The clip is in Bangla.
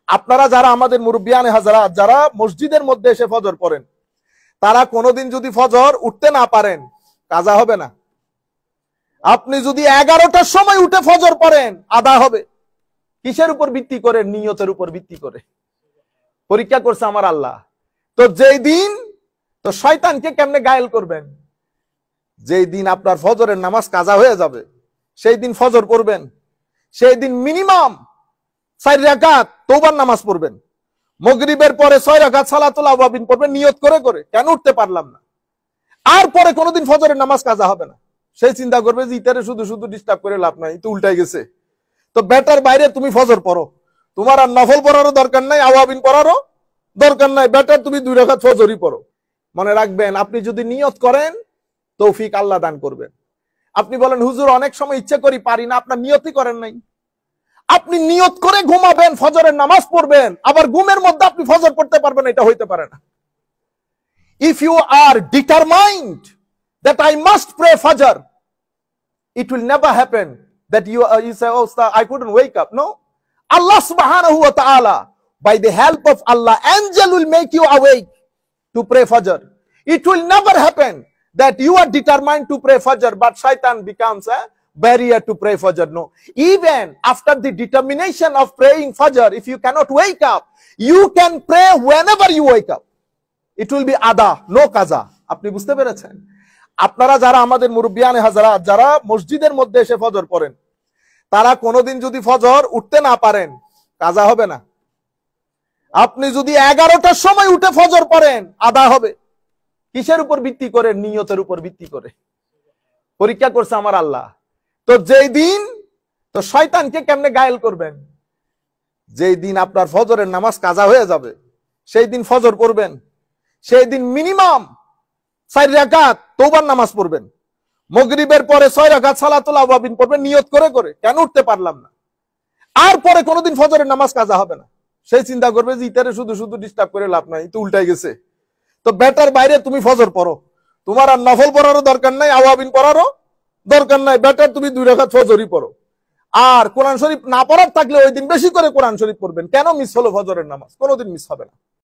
আপনারা যারা আমাদের মুরব্বিয়ানে হাজারাত যারা মসজিদের মধ্যে এসে ফজর পড়েন, তারা কোনোদিন যদি ফজর উঠতে না পারেন, কাজা হবে না। আপনি যদি 11টার সময় উঠে ফজর পড়েন, আদা হবে। কিসের উপর ভিত্তি করে? নিয়তের উপর ভিত্তি করে। পরীক্ষা করছে আমার আল্লাহ। তো যেই দিন, তো শয়তানকে কেমনে গায়েল করবেন? যেই দিন আপনার ফজরের নামাজ কাজা হয়ে যাবে, সেই দিন ফজর পড়বেন, সেই দিন মিনিমাম 4 রাকাত তওবার নামাজ পড়বেন, মাগরিবের পরে 6 রাকাত সালাতুল আওয়াবিন পড়বেন নিয়ত করে করে, কেন উঠতে পারলাম না। আর পরে কোনোদিন ফজরের নামাজ কাজা হবে না। সেই চিন্তা করবে যে ইতারে শুধু শুধু ডিস্টার্ব করে লাভ নাই, তো উল্টাই গেছে। তো বেটার বাইরে তুমি ফজর পড়ো, তোমার আর নফল পড়ারও দরকার নাই, আওয়াবিন পড়ারও দরকার নাই, বেটার তুমি 2 রাকাত ফজরই পড়ো। মনে রাখবেন, আপনি যদি নিয়ত করেন, তৌফিক আল্লাহ দান করবেন। আপনি বলেন হুজুর অনেক সময় ইচ্ছে করি পারি না, আপনার নিয়তই করেন নাই। আপনি নিয়ত করে ঘুমাবেন, ফজরের নামাজ পড়বেন, আবার ঘুমের মধ্যে আপনি ফজর পড়তে পারবেন, এটা হইতে পারে না। If you are determined that I must pray Fajr, it will never happen that you say, oh sir, I couldn't wake up. No, Allah subhanahu wa ta'ala, by the help of Allah, angel will make you awake to pray Fajr. It will never happen that you are determined to pray Fajr, but shaitan becomes a barrier to pray Fajr. No, even after the determination of praying Fajr, if you cannot wake up, you can pray whenever you wake up. It will be ada, no kaza. আপনি বুঝতে পেরেছেন? আপনারা যারা আমাদের মুরব্বিয়ানে হাজারাত যারা মসজিদের মধ্যে এসে ফজর পড়েন, তারা কোনোদিন যদি ফজর উঠতে না পারেন, কাজা হবে না। আপনি যদি 11টার সময় উঠে ফজর পড়েন, আদা হবে। কিসের উপর ভিত্তি করে? নিয়তের উপর ভিত্তি করে। পরীক্ষা করছে আমার আল্লাহ। তো যেই দিন, তো শয়তানকে কেমনে গায়েল করবেন? যেই দিন আপনার ফজরের নামাজ কাজা হয়ে যাবে, সেই দিন ফজর পড়বেন, সেই দিন মিনিমাম 4 রাকাত তওবার নামাজ পড়বেন, মাগরিবের পরে 6 রাকাত সালাতুল আওয়াবিন পড়বেন নিয়ত করে করে, কেন উঠতে পারলাম না। আর পরে কোনোদিন ফজরের নামাজ কাজা হবে না। সেই চিন্তা করবে যে ইতারে শুধু শুধু ডিস্টার্ব করে লাভ নাই, তো উল্টাই গেছে। তো বেটার বাইরে তুমি ফজর পড়ো, তোমার আর নফল পড়ারও দরকার নাই, আওয়াবিন পড়ারও দরকার নাই, বেটার তুমি 2 রাকাত ফজরই পড়ো। আর কোরআন শরীফ না পড়ার থাকলে ওই দিন বেশি করে কোরআন শরীফ পড়বেন। কেন মিস হলো ফজরের নামাজ? কোনোদিন মিস হবে না।